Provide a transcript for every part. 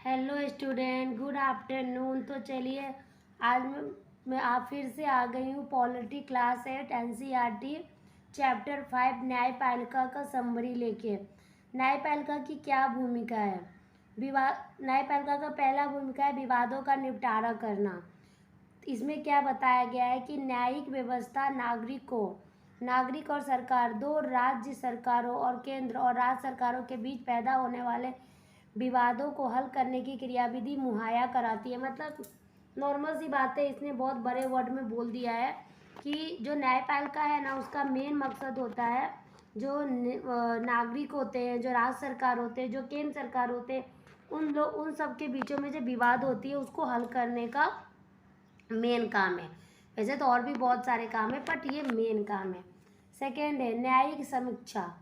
Hello student, good afternoon. तो चलिए आज मैं आप फिर से आ गई हूँ पॉलिटी क्लास 8 एनसीईआरटी चैप्टर 5 न्यायपालिका का समरी लेके। न्यायपालिका की क्या भूमिका है? न्यायपालिका का पहला भूमिका है विवादों का निपटारा करना। इसमें क्या बताया गया है कि न्यायिक व्यवस्था नागरिक और सरकार, दो राज्य सरकारों और केंद्र और राज्य सरकारों के बीच पैदा होने वाले विवादों को हल करने की क्रियाविधि मुहैया कराती है। मतलब नॉर्मल सी बात है, इसने बहुत बड़े वर्ड में बोल दिया है कि जो न्यायपालिका है ना, उसका मेन मकसद होता है जो नागरिक होते हैं, जो राज्य सरकार होते हैं, जो केंद्र सरकार होते हैं, उन सब के बीचों में जो विवाद होती है उसको हल करने का मेन काम है। वैसे तो और भी बहुत सारे काम है, बट ये मेन काम है। सेकेंड है न्यायिक समीक्षा।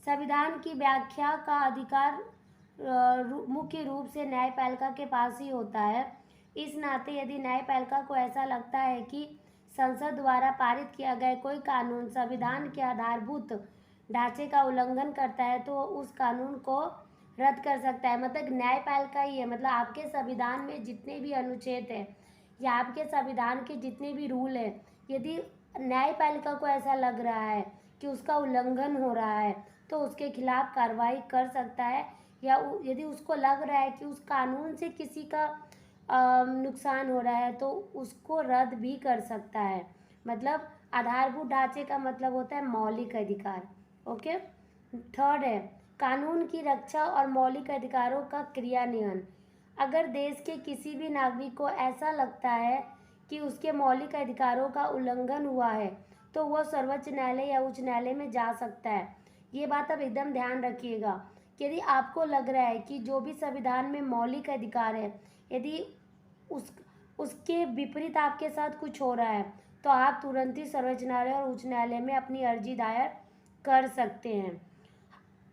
संविधान की व्याख्या का अधिकार मुख्य रूप से न्यायपालिका के पास ही होता है। इस नाते यदि न्यायपालिका को ऐसा लगता है कि संसद द्वारा पारित किया गया कोई कानून संविधान के आधारभूत ढांचे का उल्लंघन करता है तो उस कानून को रद्द कर सकता है। मतलब न्यायपालिका ही है, मतलब आपके संविधान में जितने भी अनुच्छेद हैं या आपके संविधान के जितने भी रूल हैं, यदि न्यायपालिका को ऐसा लग रहा है कि उसका उल्लंघन हो रहा है तो उसके खिलाफ कार्रवाई कर सकता है, या यदि उसको लग रहा है कि उस कानून से किसी का नुकसान हो रहा है तो उसको रद्द भी कर सकता है। मतलब आधारभूत ढांचे का मतलब होता है मौलिक अधिकार। ओके। थर्ड है कानून की रक्षा और मौलिक अधिकारों का क्रियान्वयन। अगर देश के किसी भी नागरिक को ऐसा लगता है कि उसके मौलिक अधिकारों का उल्लंघन हुआ है तो वह सर्वोच्च न्यायालय या उच्च न्यायालय में जा सकता है। ये बात अब एकदम ध्यान रखिएगा। यदि आपको लग रहा है कि जो भी संविधान में मौलिक अधिकार है, यदि उसके विपरीत आपके साथ कुछ हो रहा है तो आप तुरंत ही सर्वोच्च न्यायालय और उच्च न्यायालय में अपनी अर्जी दायर कर सकते हैं।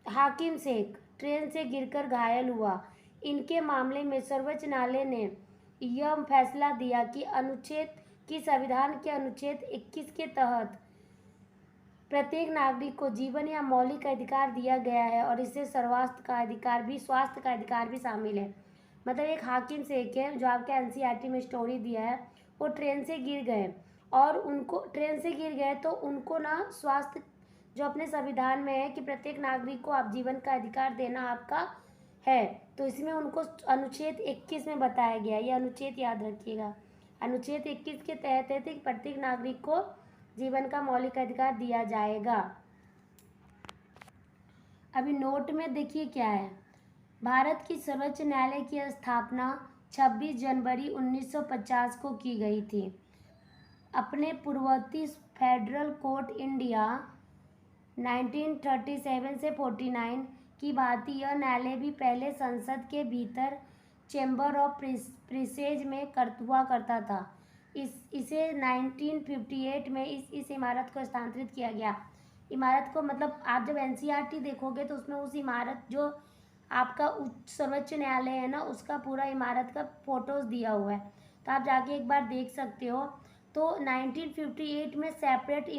हाकिम शेख ट्रेन से गिरकर घायल हुआ, इनके मामले में सर्वोच्च न्यायालय ने यह फैसला दिया कि संविधान के अनुच्छेद 21 के तहत प्रत्येक नागरिक को जीवन या मौलिक अधिकार दिया गया है और इससे स्वास्थ्य का अधिकार भी शामिल है। मतलब एक हाकिम शेख है जो आपके एनसीईआरटी में स्टोरी दिया है, वो ट्रेन से गिर गए और उनको ना स्वास्थ्य, जो अपने संविधान में है कि प्रत्येक नागरिक को आप जीवन का अधिकार देना आपका है, तो इसमें उनको अनुच्छेद 21 में बताया गया। ये अनुच्छेद याद रखिएगा। अनुच्छेद 21 के तहत है कि प्रत्येक नागरिक को जीवन का मौलिक अधिकार दिया जाएगा। अभी नोट में देखिए क्या है। भारत की सर्वोच्च न्यायालय की स्थापना 26 जनवरी 1950 को की गई थी। अपने पूर्ववर्ती फेडरल कोर्ट इंडिया 1937 से 49 की भांति यह न्यायालय भी पहले संसद के भीतर चैम्बर ऑफ प्रिसेज में हुआ करता था। इसे 1958 में इस इमारत को स्थानांतरित किया गया। इमारत को मतलब आप जब एनसीईआरटी देखोगे तो उसमें उस इमारत जो आपका उच्च सर्वोच्च न्यायालय है ना, उसका पूरा इमारत का फोटोज दिया हुआ है, तो आप जाके एक बार देख सकते हो। तो 1958 में सेपरेट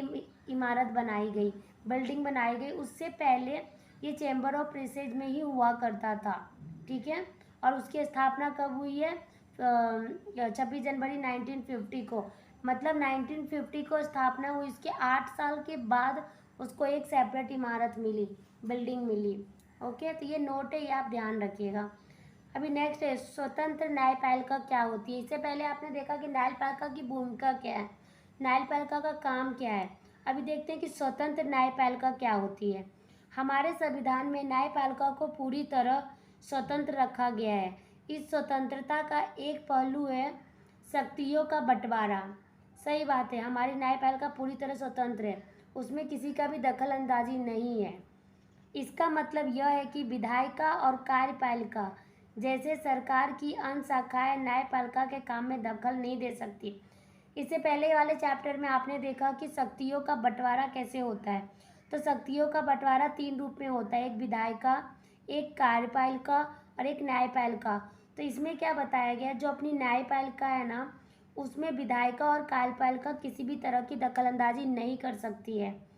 इमारत बनाई गई, बिल्डिंग बनाई गई। उससे पहले ये चैम्बर ऑफ प्रिसेज में ही हुआ करता था, ठीक है। और उसकी स्थापना कब हुई है? 26 जनवरी 1950 को। मतलब 1950 को स्थापना हुई, इसके 8 साल के बाद उसको एक सेपरेट इमारत मिली, बिल्डिंग मिली। ओके, तो ये नोट है, ये आप ध्यान रखिएगा। अभी नेक्स्ट है स्वतंत्र न्यायपालिका क्या होती है। इससे पहले आपने देखा कि न्यायपालिका की भूमिका क्या है, न्यायपालिका का काम क्या है। अभी देखते हैं कि स्वतंत्र न्यायपालिका क्या होती है। हमारे संविधान में न्यायपालिका को पूरी तरह स्वतंत्र रखा गया है। इस स्वतंत्रता का एक पहलू है शक्तियों का बंटवारा। सही बात है, हमारी न्यायपालिका पूरी तरह स्वतंत्र है, उसमें किसी का भी दखल अंदाजी नहीं है। इसका मतलब यह है कि विधायिका और कार्यपालिका जैसे सरकार की अन्य शाखाएं न्यायपालिका के काम में दखल नहीं दे सकती। इससे पहले वाले चैप्टर में आपने देखा कि शक्तियों का बंटवारा कैसे होता है। तो शक्तियों का बंटवारा 3 रूप में होता है, एक विधायिका, एक कार्यपालिका और एक न्यायपालिका। तो इसमें क्या बताया गया, जो अपनी न्यायपालिका है ना, उसमें विधायिका और कार्यपालिका किसी भी तरह की दखलंदाजी नहीं कर सकती है।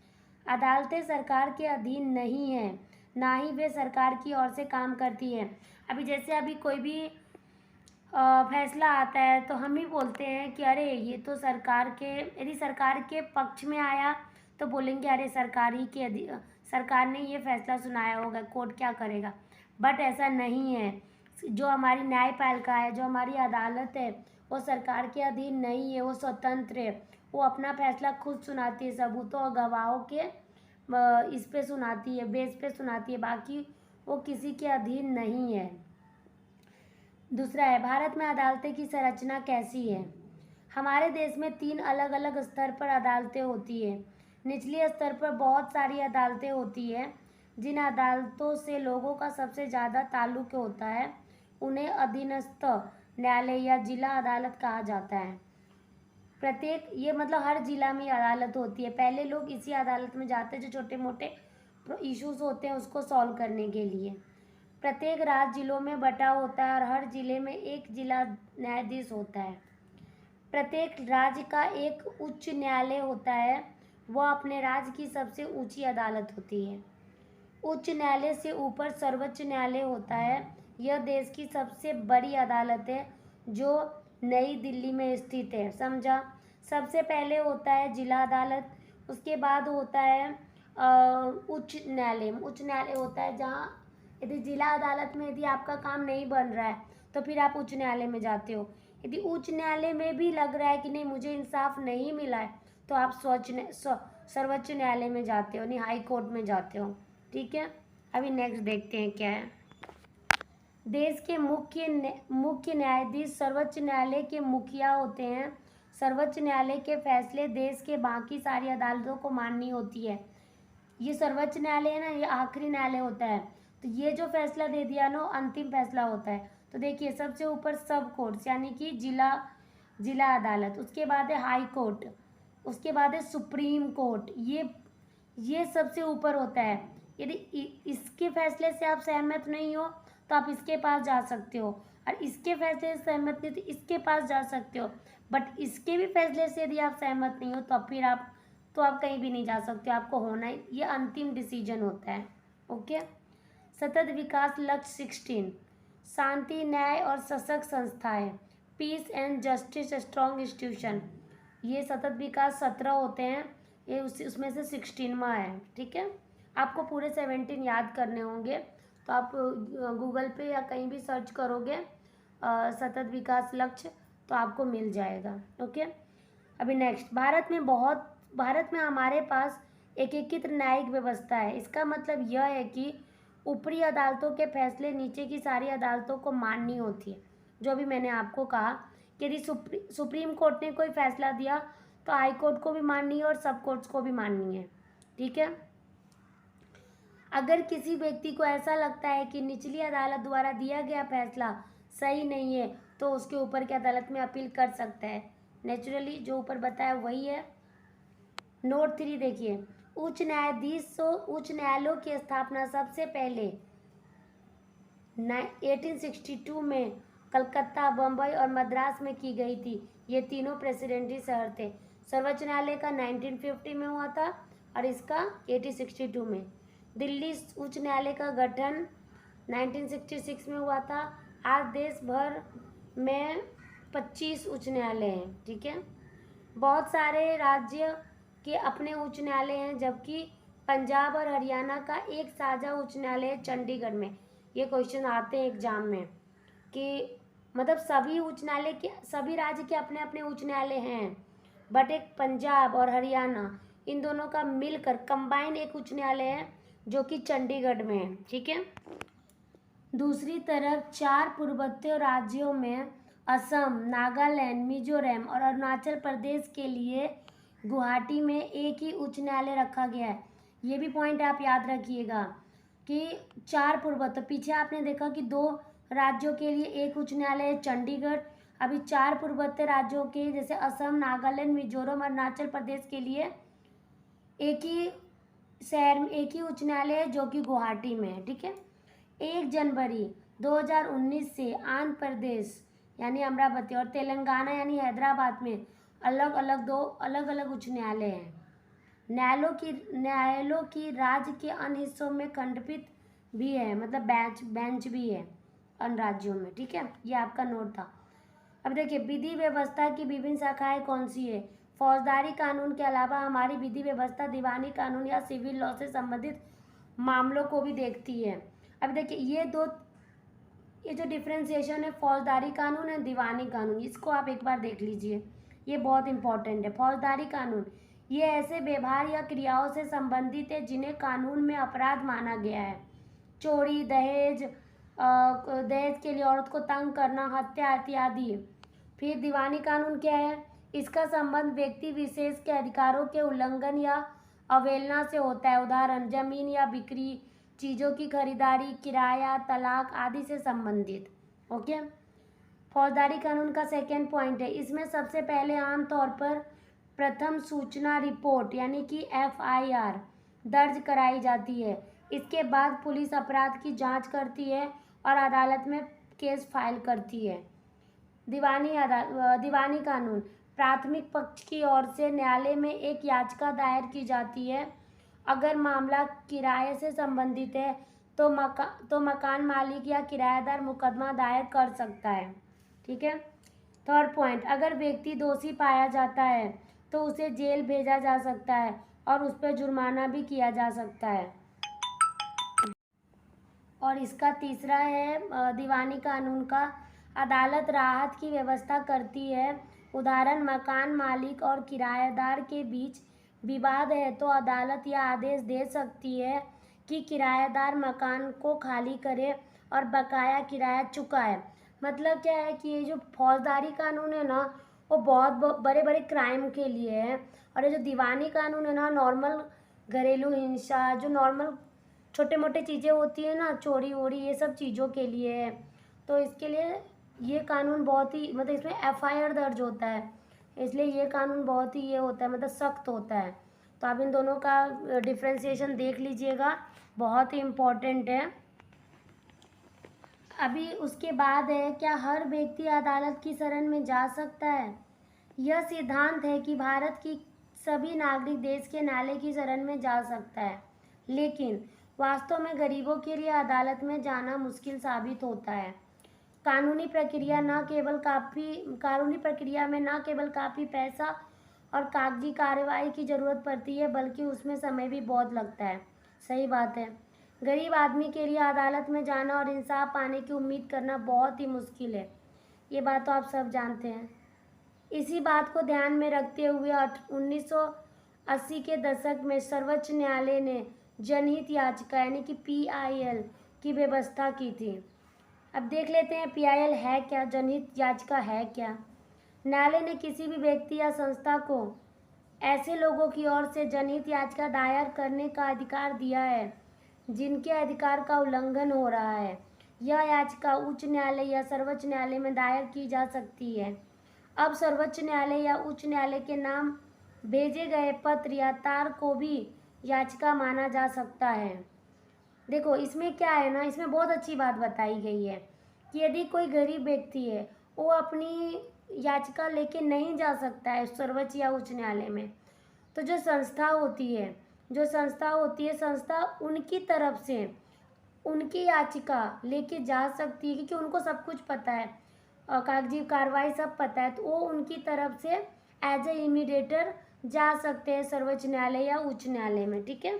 अदालतें सरकार के अधीन नहीं हैं, ना ही वे सरकार की ओर से काम करती हैं। अभी जैसे कोई भी फैसला आता है तो हम ही बोलते हैं कि अरे ये तो सरकार के, यदि सरकार के पक्ष में आया तो बोलेंगे अरे सरकार ने ये फैसला सुनाया होगा, कोर्ट क्या करेगा। बट ऐसा नहीं है। जो हमारी न्यायपालिका है, जो हमारी अदालत है, वो सरकार के अधीन नहीं है, वो स्वतंत्र है। वो अपना फैसला खुद सुनाती है, सबूतों और गवाहों के इस पे सुनाती है, बेस पे सुनाती है, बाकी वो किसी के अधीन नहीं है। दूसरा है, भारत में अदालतें की संरचना कैसी है। हमारे देश में 3 अलग अलग स्तर पर अदालतें होती है। निचले स्तर पर बहुत सारी अदालतें होती है। जिन अदालतों से लोगों का सबसे ज़्यादा ताल्लुक़ होता है उन्हें अधीनस्थ न्यायालय या जिला अदालत कहा जाता है। प्रत्येक, ये मतलब हर जिला में अदालत होती है। पहले लोग इसी अदालत में जाते हैं जो छोटे मोटे इश्यूज होते हैं उसको सॉल्व करने के लिए। प्रत्येक राज्य जिलों में बटा होता है और हर जिले में एक जिला न्यायाधीश होता है। प्रत्येक राज्य का एक उच्च न्यायालय होता है, वह अपने राज्य की सबसे ऊंची अदालत होती है। उच्च न्यायालय से ऊपर सर्वोच्च न्यायालय होता है। यह देश की सबसे बड़ी अदालत है जो नई दिल्ली में स्थित है। समझा। सबसे पहले होता है जिला अदालत, उसके बाद होता है उच्च न्यायालय। उच्च न्यायालय होता है जहाँ यदि जिला अदालत में यदि आपका काम नहीं बन रहा है तो फिर आप उच्च न्यायालय में जाते हो। यदि उच्च न्यायालय में भी लग रहा है कि नहीं मुझे इंसाफ नहीं मिला है तो आप सर्वोच्च न्यायालय में जाते हो, नहीं हाई कोर्ट में जाते हो। ठीक है, अभी नेक्स्ट देखते हैं क्या है। देश के मुख्य न्यायाधीश सर्वोच्च न्यायालय के मुखिया होते हैं। सर्वोच्च न्यायालय के फैसले देश के बाकी सारी अदालतों को माननी होती है। ये सर्वोच्च न्यायालय है ना, ये आखिरी न्यायालय होता है, तो ये जो फैसला दे दिया ना अंतिम फैसला होता है। तो देखिए सबसे ऊपर सब कोर्ट्स यानी कि जिला अदालत, उसके बाद है हाई कोर्ट, उसके बाद है सुप्रीम कोर्ट, ये सबसे ऊपर होता है। यदि इसके फैसले से आप सहमत नहीं हो तो आप इसके पास जा सकते हो, और इसके फैसले से सहमत नहीं तो इसके पास जा सकते हो। बट इसके भी फैसले से यदि आप सहमत नहीं हो तो फिर आप कहीं भी नहीं जा सकते, आपको होना ही, ये अंतिम डिसीजन होता है। ओके। सतत विकास लक्ष्य 16, शांति, न्याय और सशक्त संस्थाएं, peace and justice strong institution. ये सतत विकास 17 होते हैं, ये उसमें से 16वां है। ठीक है, आपको पूरे 17 याद करने होंगे, तो आप गूगल पे या कहीं भी सर्च करोगे सतत विकास लक्ष्य तो आपको मिल जाएगा। ओके। अभी नेक्स्ट, भारत में हमारे पास एकीकृत न्यायिक व्यवस्था है। इसका मतलब यह है कि ऊपरी अदालतों के फैसले नीचे की सारी अदालतों को माननी होती है। जो अभी मैंने आपको कहा कि यदि सुप्रीम कोर्ट ने कोई फैसला दिया तो हाई कोर्ट को भी माननी है और सब कोर्ट्स को भी माननी है। ठीक है। अगर किसी व्यक्ति को ऐसा लगता है कि निचली अदालत द्वारा दिया गया फैसला सही नहीं है तो उसके ऊपर की अदालत में अपील कर सकता है। नेचुरली जो ऊपर बताया वही है। नोट 3 देखिए, उच्च न्यायालयों की स्थापना सबसे पहले 1862 में कलकत्ता, बम्बई और मद्रास में की गई थी। ये तीनों प्रेसिडेंसी शहर थे। सर्वोच्च न्यायालय का 1950 में हुआ था और इसका 1862 में। दिल्ली उच्च न्यायालय का गठन 1966 में हुआ था। आज देश भर में 25 उच्च न्यायालय हैं। ठीक है, बहुत सारे राज्य के अपने उच्च न्यायालय हैं, जबकि पंजाब और हरियाणा का एक साझा उच्च न्यायालय है चंडीगढ़ में। ये क्वेश्चन आते हैं एग्जाम में कि मतलब सभी राज्य के अपने अपने उच्च न्यायालय हैं, बट एक पंजाब और हरियाणा इन दोनों का मिलकर कंबाइन एक उच्च न्यायालय है जो कि चंडीगढ़ में है। ठीक है। दूसरी तरफ 4 पूर्वोत्तर राज्यों में असम, नागालैंड, मिजोरम और अरुणाचल प्रदेश के लिए गुवाहाटी में एक ही उच्च न्यायालय रखा गया है। ये भी पॉइंट आप याद रखिएगा कि 4 पूर्वोत्तर, पीछे आपने देखा कि 2 राज्यों के लिए एक उच्च न्यायालय है चंडीगढ़, अभी 4 पूर्वोत्तर राज्यों के जैसे असम, नागालैंड, मिजोरम और अरुणाचल प्रदेश के लिए एक ही शहर में एक ही उच्च न्यायालय है जो कि गुवाहाटी में है। ठीक है। 1 जनवरी 2019 से आंध्र प्रदेश यानी अमरावती और तेलंगाना यानी हैदराबाद में अलग अलग उच्च न्यायालय हैं। न्यायालयों की राज्य के अन्य हिस्सों में खंडपीठ भी है, मतलब बेंच भी है अन्य राज्यों में। ठीक है, ये आपका नोट था। अब देखिए विधि व्यवस्था की विभिन्न शाखाएं कौन सी है। फौजदारी कानून के अलावा हमारी विधि व्यवस्था दीवानी कानून या सिविल लॉ से संबंधित मामलों को भी देखती है। अब देखिए ये जो डिफ्रेंसिएशन है फौजदारी कानून है दीवानी कानून, इसको आप एक बार देख लीजिए, ये बहुत इंपॉर्टेंट है। फौजदारी कानून ये ऐसे व्यवहार या क्रियाओं से संबंधित है जिन्हें कानून में अपराध माना गया है। चोरी, दहेज के लिए औरत को तंग करना, हत्या इत्यादि। फिर दीवानी कानून क्या है, इसका संबंध व्यक्ति विशेष के अधिकारों के उल्लंघन या अवहेलना से होता है। उदाहरण जमीन या बिक्री, चीज़ों की खरीदारी, किराया, तलाक आदि से संबंधित। ओके, फौजदारी कानून का सेकेंड पॉइंट है, इसमें सबसे पहले आमतौर पर प्रथम सूचना रिपोर्ट यानी कि FIR दर्ज कराई जाती है। इसके बाद पुलिस अपराध की जांच करती है और अदालत में केस फाइल करती है। दीवानी कानून प्राथमिक पक्ष की ओर से न्यायालय में एक याचिका दायर की जाती है। अगर मामला किराए से संबंधित है तो मकान मालिक या किराएदार मुकदमा दायर कर सकता है। ठीक है। थर्ड पॉइंट, अगर व्यक्ति दोषी पाया जाता है तो उसे जेल भेजा जा सकता है और उस पर जुर्माना भी किया जा सकता है। और इसका तीसरा है दीवानी कानून का, अदालत राहत की व्यवस्था करती है। उदाहरण मकान मालिक और किराएदार के बीच विवाद है तो अदालत यह आदेश दे सकती है कि किराएदार मकान को खाली करे और बकाया किराया चुकाए। मतलब क्या है कि ये जो फौजदारी कानून है ना वो बहुत बड़े बड़े क्राइम के लिए है, और ये जो दीवानी कानून है ना नॉर्मल घरेलू हिंसा, जो नॉर्मल छोटे मोटे चीज़ें होती है ना, चोरी वोरी, ये सब चीज़ों के लिए है। तो इसके लिए ये कानून बहुत ही मतलब इसमें FIR दर्ज होता है, इसलिए ये कानून बहुत ही ये होता है मतलब सख्त होता है। तो आप इन दोनों का डिफ्रेंसिएशन देख लीजिएगा, बहुत ही इम्पोर्टेंट है। अभी उसके बाद है, क्या हर व्यक्ति अदालत की शरण में जा सकता है। यह सिद्धांत है कि भारत की सभी नागरिक देश के न्यायालय की शरण में जा सकता है, लेकिन वास्तव में गरीबों के लिए अदालत में जाना मुश्किल साबित होता है। कानूनी प्रक्रिया में न केवल काफ़ी पैसा और कागजी कार्रवाई की ज़रूरत पड़ती है बल्कि उसमें समय भी बहुत लगता है। सही बात है, गरीब आदमी के लिए अदालत में जाना और इंसाफ पाने की उम्मीद करना बहुत ही मुश्किल है, ये बात तो आप सब जानते हैं। इसी बात को ध्यान में रखते हुए 1980 के दशक में सर्वोच्च न्यायालय ने जनहित याचिका यानी कि PIL की व्यवस्था की थी। अब देख लेते हैं PIL है क्या, जनहित याचिका है क्या। न्यायालय ने किसी भी व्यक्ति या संस्था को ऐसे लोगों की ओर से जनहित याचिका दायर करने का अधिकार दिया है जिनके अधिकार का उल्लंघन हो रहा है। यह याचिका उच्च न्यायालय या सर्वोच्च न्यायालय में दायर की जा सकती है। अब सर्वोच्च न्यायालय या उच्च न्यायालय के नाम भेजे गए पत्र या तार को भी याचिका माना जा सकता है। देखो इसमें क्या है ना, इसमें बहुत अच्छी बात बताई गई है कि यदि कोई गरीब व्यक्ति है वो अपनी याचिका लेके नहीं जा सकता है सर्वोच्च या उच्च न्यायालय में, तो जो संस्था होती है संस्था उनकी तरफ से उनकी याचिका लेके जा सकती है, क्योंकि उनको सब कुछ पता है, कागजी कार्रवाई सब पता है, तो वो उनकी तरफ से एज ए इमीडिएटर जा सकते हैं सर्वोच्च न्यायालय या उच्च न्यायालय में। ठीक है।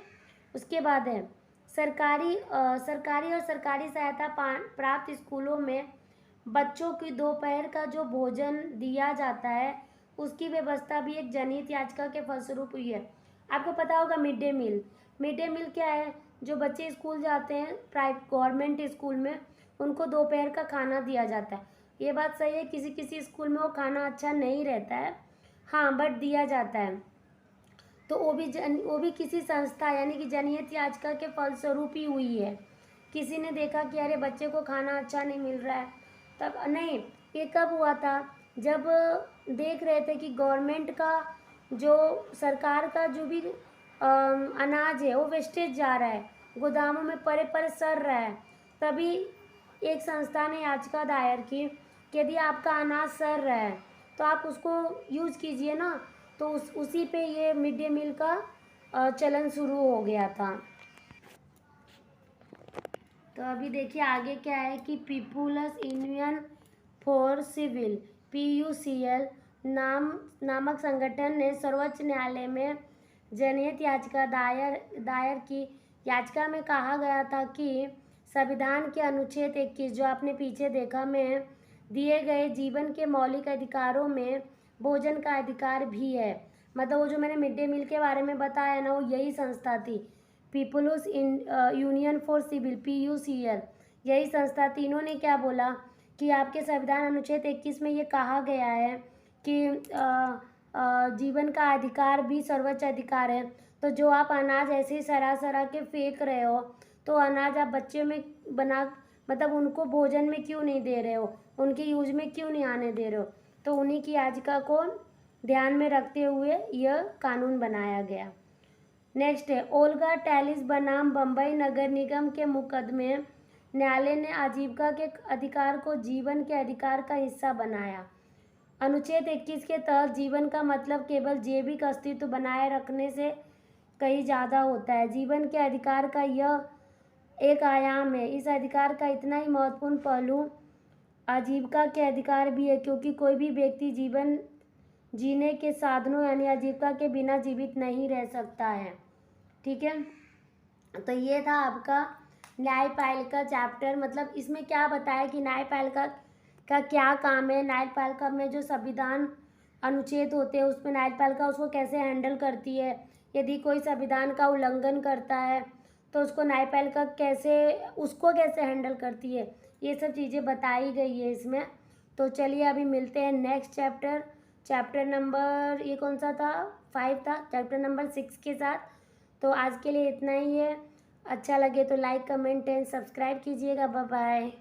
उसके बाद है सरकारी और सरकारी सहायता प्राप्त स्कूलों में बच्चों की दोपहर का जो भोजन दिया जाता है उसकी व्यवस्था भी एक जनहित याचिका के फलस्वरूप हुई है। आपको पता होगा मिड डे मील क्या है, जो बच्चे स्कूल जाते हैं प्राइवेट गवर्नमेंट स्कूल में उनको दोपहर का खाना दिया जाता है। ये बात सही है, किसी किसी स्कूल में वो खाना अच्छा नहीं रहता है, हाँ बट दिया जाता है। तो वो भी किसी संस्था यानी कि जनहित याचिका के फलस्वरूप ही हुई है। किसी ने देखा कि अरे बच्चे को खाना अच्छा नहीं मिल रहा है, तब नहीं, ये कब हुआ था, जब देख रहे थे कि गवर्नमेंट का जो सरकार का जो भी अनाज है वो वेस्टेज जा रहा है, गोदामों में परे सड़ रहा है, तभी एक संस्था ने याचिका दायर की कि यदि आपका अनाज सड़ रहा है तो आप उसको यूज़ कीजिए ना। तो उसी पे ये मिड डे मील का चलन शुरू हो गया था। तो अभी देखिए आगे क्या है कि People's Union for Civil PUCL नामक संगठन ने सर्वोच्च न्यायालय में जनहित याचिका दायर की। याचिका में कहा गया था कि संविधान के अनुच्छेद 21 जो आपने पीछे देखा में दिए गए जीवन के मौलिक अधिकारों में भोजन का अधिकार भी है। मतलब वो जो मैंने मिड डे मील के बारे में बताया ना, वो यही संस्था थी, People's Union for Civil, PUCL, यही संस्था थी। इन्होंने क्या बोला कि आपके संविधान अनुच्छेद 21 में ये कहा गया है कि जीवन का अधिकार भी सर्वोच्च अधिकार है। तो जो आप अनाज ऐसे ही सरा के फेंक रहे हो, तो अनाज आप बच्चे में बना मतलब उनको भोजन में क्यों नहीं दे रहे हो, उनके यूज में क्यों नहीं आने दे रहे हो। तो उन्हीं की याचिका को ध्यान में रखते हुए यह कानून बनाया गया। नेक्स्ट है, ओल्गा टेलिस बनाम बम्बई नगर निगम के मुकदमे न्यायालय ने आजीविका के अधिकार को जीवन के अधिकार का हिस्सा बनाया। अनुच्छेद 21 के तहत जीवन का मतलब केवल जैविक अस्तित्व बनाए रखने से कहीं ज़्यादा होता है। जीवन के अधिकार का यह एक आयाम है। इस अधिकार का इतना ही महत्वपूर्ण पहलू आजीविका के अधिकार भी है, क्योंकि कोई भी व्यक्ति जीवन जीने के साधनों यानी आजीविका के बिना जीवित नहीं रह सकता है। ठीक है, तो ये था आपका न्यायपालिका चैप्टर। मतलब इसमें क्या बताया कि न्यायपालिका का क्या काम है, न्यायपालिका में जो संविधान अनुच्छेद होते हैं उसमें न्यायपालिका उसको कैसे हैंडल करती है, यदि कोई संविधान का उल्लंघन करता है तो उसको न्यायपालिका कैसे हैंडल करती है, ये सब चीज़ें बताई गई है इसमें। तो चलिए अभी मिलते हैं नेक्स्ट चैप्टर नंबर, ये कौन सा था, 5 था, चैप्टर नंबर 6 के साथ। तो आज के लिए इतना ही है। अच्छा लगे तो लाइक कमेंट एंड सब्सक्राइब कीजिएगा। Bye bye.